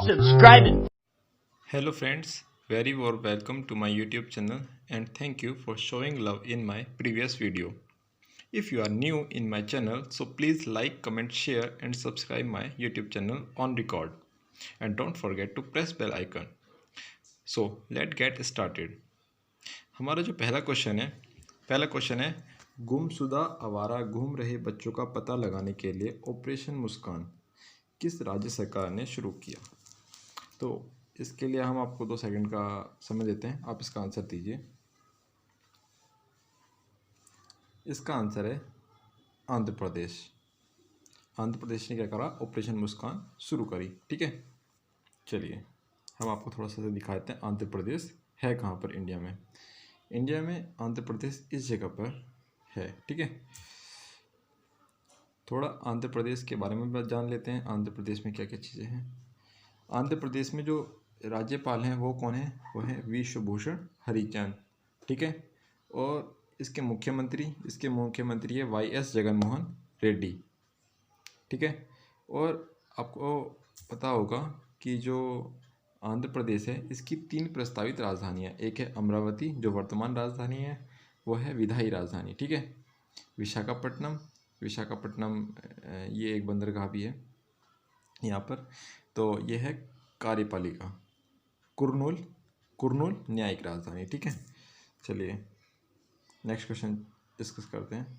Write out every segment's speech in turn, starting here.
subscribe it. Hello friends, very warm welcome to my YouTube channel and thank you for showing love in my previous video. If you are new in my channel, so please like, comment, share and subscribe my YouTube channel on record. And don't forget to press bell icon. So let's get started. हमारा जो पहला question है गुमशुदा आवारा घूम रहे बच्चों का पता लगाने के लिए ऑपरेशन मुस्कान किस राज्य सरकार ने शुरू किया। तो इसके लिए हम आपको 2 सेकंड का समय देते हैं, आप इसका आंसर दीजिए। इसका आंसर है आंध्र प्रदेश। आंध्र प्रदेश ने क्या करा, ऑपरेशन मुस्कान शुरू करी। ठीक है, चलिए हम आपको थोड़ा सा दिखाते हैं आंध्र प्रदेश है कहाँ पर इंडिया में। इंडिया में आंध्र प्रदेश इस जगह पर है। ठीक है, थोड़ा आंध्र प्रदेश के बारे में जान लेते हैं। आंध्र प्रदेश में क्या क्या चीज़ें हैं। आंध्र प्रदेश में जो राज्यपाल हैं वो कौन है, वो है विश्वभूषण हरिचंद। ठीक है, और इसके मुख्यमंत्री है YS जगनमोहन रेड्डी। ठीक है, और आपको पता होगा कि जो आंध्र प्रदेश है इसकी 3 प्रस्तावित राजधानियाँ, एक है अमरावती जो वर्तमान राजधानी है, वो है विधायी राजधानी। ठीक है, विशाखापट्टनम ये एक बंदरगाह भी है यहाँ पर। तो ये है कार्यपालिका। कुर्नूल न्यायिक राजधानी। ठीक है, चलिए नेक्स्ट क्वेश्चन डिस्कस करते हैं।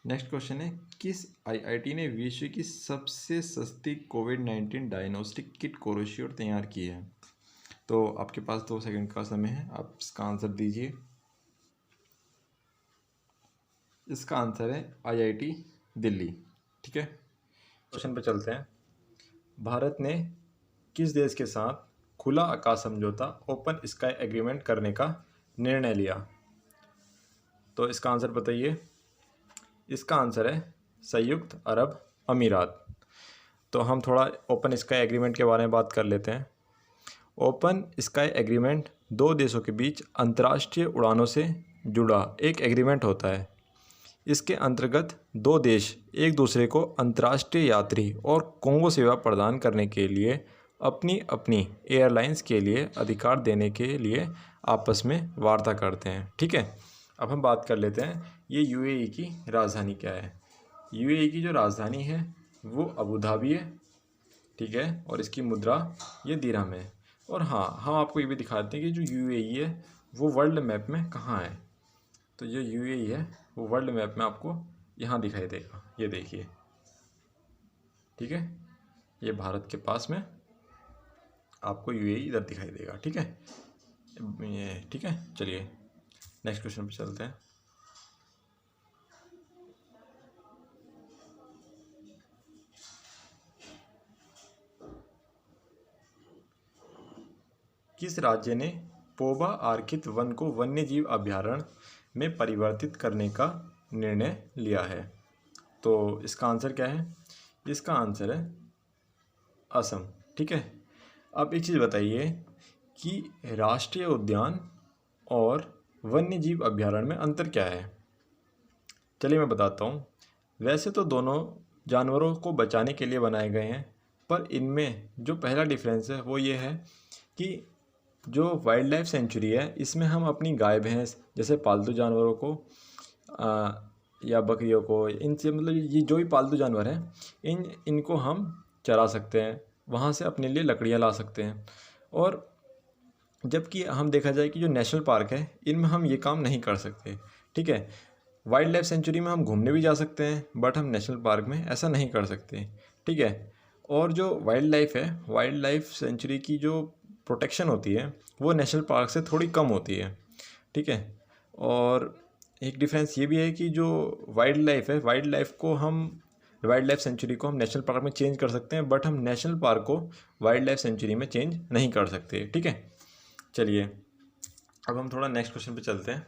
नेक्स्ट क्वेश्चन है किस IIT ने विश्व की सबसे सस्ती कोविड-19 डायग्नोस्टिक किट कोविशील्ड तैयार की है। तो आपके पास 2 सेकंड का समय है, आप इसका आंसर दीजिए। इसका आंसर है IIT दिल्ली। ठीक है, क्वेश्चन पे चलते हैं। भारत ने किस देश के साथ खुला आकाश समझौता ओपन स्काई एग्रीमेंट करने का निर्णय लिया। तो इसका आंसर बताइए। इसका आंसर है संयुक्त अरब अमीरात। तो हम थोड़ा ओपन स्काई एग्रीमेंट के बारे में बात कर लेते हैं। ओपन स्काई एग्रीमेंट 2 देशों के बीच अंतर्राष्ट्रीय उड़ानों से जुड़ा एक एग्रीमेंट होता है। इसके अंतर्गत 2 देश एक दूसरे को अंतर्राष्ट्रीय यात्री और कोंगो सेवा प्रदान करने के लिए अपनी अपनी एयरलाइंस के लिए अधिकार देने के लिए आपस में वार्ता करते हैं। ठीक है, अब हम बात कर लेते हैं ये UAE की राजधानी क्या है। UAE की जो राजधानी है वो अबू धाबी है। ठीक है, और इसकी मुद्रा ये दिरहम है। और हाँ, हम आपको ये भी दिखाते हैं कि जो UAE है वो वर्ल्ड मैप में कहाँ है। तो जो UAE है वो वर्ल्ड मैप में आपको यहाँ दिखाई देगा, ये देखिए। ठीक है, ये भारत के पास में आपको UAE इधर दिखाई देगा। ठीक है, ये ठीक है। चलिए नेक्स्ट क्वेश्चन पे चलते हैं। किस राज्य ने पोबा आरक्षित वन को वन्यजीव अभयारण्य में परिवर्तित करने का निर्णय लिया है। तो इसका आंसर क्या है। इसका आंसर है असम। ठीक है, अब एक चीज़ बताइए कि राष्ट्रीय उद्यान और वन्यजीव अभयारण्य में अंतर क्या है। चलिए मैं बताता हूँ। वैसे तो दोनों जानवरों को बचाने के लिए बनाए गए हैं, पर इनमें जो पहला डिफरेंस है वो ये है कि जो वाइल्ड लाइफ सेंचुरी है इसमें हम अपनी गाय भैंस जैसे पालतू जानवरों को या बकरियों को, इनसे मतलब ये जो भी पालतू जानवर हैं इनको हम चरा सकते हैं, वहाँ से अपने लिए लकड़ियाँ ला सकते हैं। और जबकि हम देखा जाए कि जो नेशनल पार्क है इनमें हम ये काम नहीं कर सकते। ठीक है, वाइल्ड लाइफ सेंचुरी में हम घूमने भी जा सकते हैं, बट हम नेशनल पार्क में ऐसा नहीं कर सकते। ठीक है, और जो वाइल्ड लाइफ है, वाइल्ड लाइफ सेंचुरी की जो प्रोटेक्शन होती है वो नेशनल पार्क से थोड़ी कम होती है। ठीक है, और एक डिफरेंस ये भी है कि जो वाइल्ड लाइफ है, वाइल्ड लाइफ सेंचुरी को हम नेशनल पार्क में चेंज कर सकते हैं, बट हम नेशनल पार्क को वाइल्ड लाइफ सेंचुरी में चेंज नहीं कर सकते। ठीक है, चलिए अब हम थोड़ा नेक्स्ट क्वेश्चन पे चलते हैं।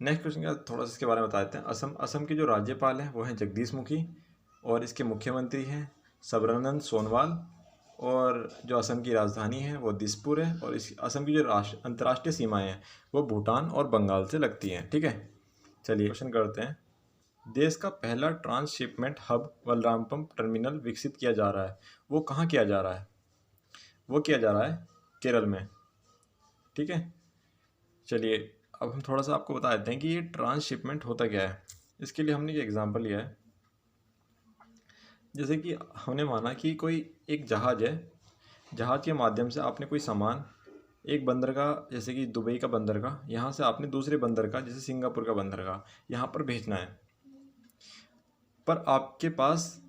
नेक्स्ट क्वेश्चन का थोड़ा सा इसके बारे में बता देते हैं। असम के जो राज्यपाल हैं वो हैं जगदीश मुखी, और इसके मुख्यमंत्री हैं सर्बानंद सोनोवाल, और जो असम की राजधानी है वो दिसपुर है, और इस असम की जो अंतर्राष्ट्रीय सीमाएं हैं वो भूटान और बंगाल से लगती हैं। ठीक है, चलिए क्वेश्चन करते हैं। देश का पहला ट्रांसशिपमेंट हब बलरामपुर टर्मिनल विकसित किया जा रहा है, वो कहाँ किया जा रहा है। वो किया जा रहा है केरल में। ठीक है, चलिए अब हम थोड़ा सा आपको बता देते हैं कि ये ट्रांसशिपमेंट होता क्या है। इसके लिए हमने एक एग्जांपल लिया है। जैसे कि हमने माना कि कोई एक जहाज़ है, जहाज़ के माध्यम से आपने कोई सामान एक बंदर का, जैसे कि दुबई का बंदर का, यहाँ से आपने दूसरे बंदर का, जैसे सिंगापुर का बंदर का, यहाँ पर भेजना है। पर आपके पास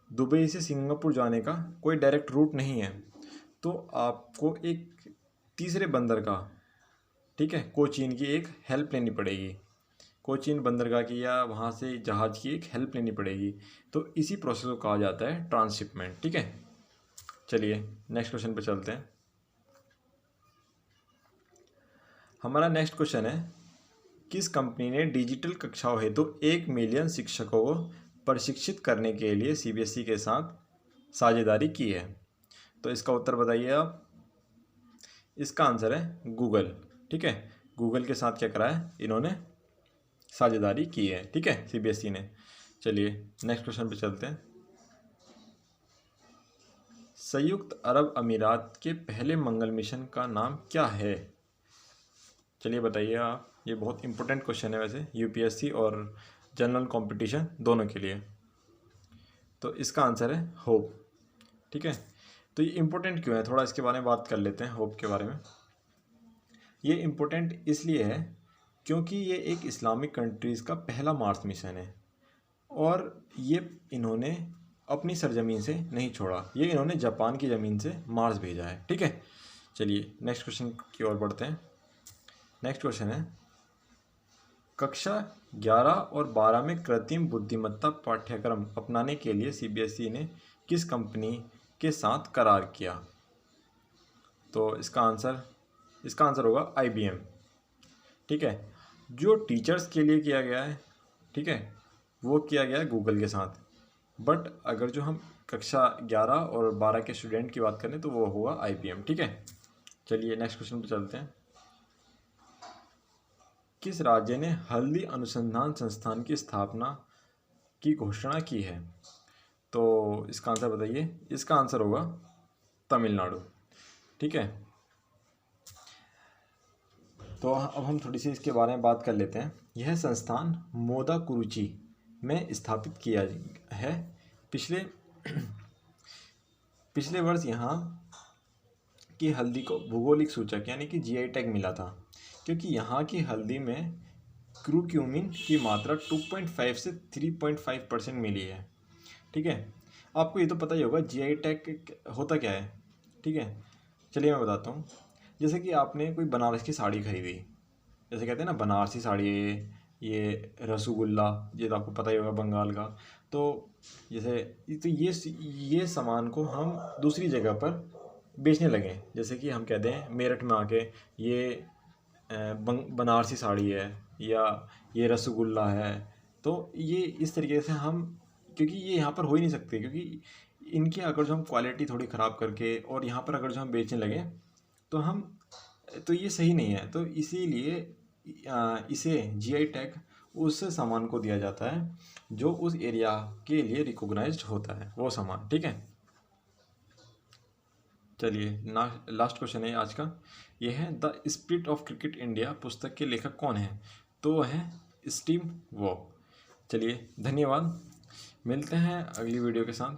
दुबई से सिंगापुर जाने का कोई डायरेक्ट रूट नहीं है, तो आपको एक तीसरे बंदर का, ठीक है, कोचीन की एक हेल्प लेनी पड़ेगी। कोचीन बंदरगाह की या वहाँ से जहाज़ की एक हेल्प लेनी पड़ेगी। तो इसी प्रोसेस को कहा जाता है ट्रांसशिपमेंट। ठीक है, चलिए नेक्स्ट क्वेश्चन पे चलते हैं। हमारा नेक्स्ट क्वेश्चन है, किस कंपनी ने डिजिटल कक्षाओं हेतु 1 मिलियन शिक्षकों को प्रशिक्षित करने के लिए सीबीएसई के साथ साझेदारी की है? तो इसका उत्तर बताइए आप। इसका आंसर है गूगल। ठीक है, गूगल के साथ क्या करा है इन्होंने, साझेदारी की है। ठीक है, सीबीएसई ने। चलिए नेक्स्ट क्वेश्चन पे चलते हैं। संयुक्त अरब अमीरात के पहले मंगल मिशन का नाम क्या है? चलिए बताइए आप। ये बहुत इंपॉर्टेंट क्वेश्चन है वैसे, यूपीएससी और जनरल कंपटीशन दोनों के लिए। तो इसका आंसर है होप। ठीक है, तो ये इम्पोर्टेंट क्यों है, थोड़ा इसके बारे में बात कर लेते हैं। होप के बारे में ये इम्पोर्टेंट इसलिए है क्योंकि ये एक इस्लामिक कंट्रीज़ का पहला मार्स मिशन है, और ये इन्होंने अपनी सरजमीन से नहीं छोड़ा, ये इन्होंने जापान की ज़मीन से मार्स भेजा है। ठीक है, चलिए नेक्स्ट क्वेश्चन की ओर बढ़ते हैं। नेक्स्ट क्वेश्चन है, कक्षा 11 और 12 में कृत्रिम बुद्धिमत्ता पाठ्यक्रम अपनाने के लिए सीबीएसई ने किस कंपनी के साथ करार किया? तो इसका आंसर होगा IBM। ठीक है, जो टीचर्स के लिए किया गया है, ठीक है, वो किया गया है गूगल के साथ। बट अगर जो हम कक्षा 11 और 12 के स्टूडेंट की बात करें तो वो होगा IBM। ठीक है, चलिए नेक्स्ट क्वेश्चन पे चलते हैं। किस राज्य ने हल्दी अनुसंधान संस्थान की स्थापना की घोषणा की है? तो इसका आंसर बताइए। इसका आंसर होगा तमिलनाडु। ठीक है, तो अब हम थोड़ी सी इसके बारे में बात कर लेते हैं। यह संस्थान मोदाकुरुचि में स्थापित किया है। पिछले वर्ष यहाँ की हल्दी को भौगोलिक सूचक यानी कि GI टैग मिला था, क्योंकि यहाँ की हल्दी में क्रूक्यूमिन की मात्रा 2.5 से 3.5% मिली है। ठीक है, आपको ये तो पता ही होगा GI टैग होता क्या है। ठीक है, चलिए मैं बताता हूँ। जैसे कि आपने कोई बनारस की साड़ी खरीदी, जैसे कहते हैं ना बनारसी साड़ी है ये रसगुल्ला, ये तो आपको पता ही होगा बंगाल का। तो जैसे तो ये सामान को हम दूसरी जगह पर बेचने लगे, जैसे कि हम कहते हैं मेरठ में आके ये बनारसी साड़ी है या ये रसगुल्ला है। तो ये इस तरीके से हम, क्योंकि ये यहाँ पर हो ही नहीं सकते, क्योंकि इनकी अगर जो हम क्वालिटी थोड़ी ख़राब करके और यहाँ पर अगर जो हम बेचने लगे तो ये सही नहीं है। तो इसीलिए इसे GI टैग उस सामान को दिया जाता है जो उस एरिया के लिए रिकॉग्नाइज्ड होता है वो सामान। ठीक है, चलिए लास्ट क्वेश्चन है आज का। यह है the spirit of cricket India पुस्तक के लेखक कौन है? तो वह है स्टीव वॉ। चलिए धन्यवाद, मिलते हैं अगली वीडियो के साथ।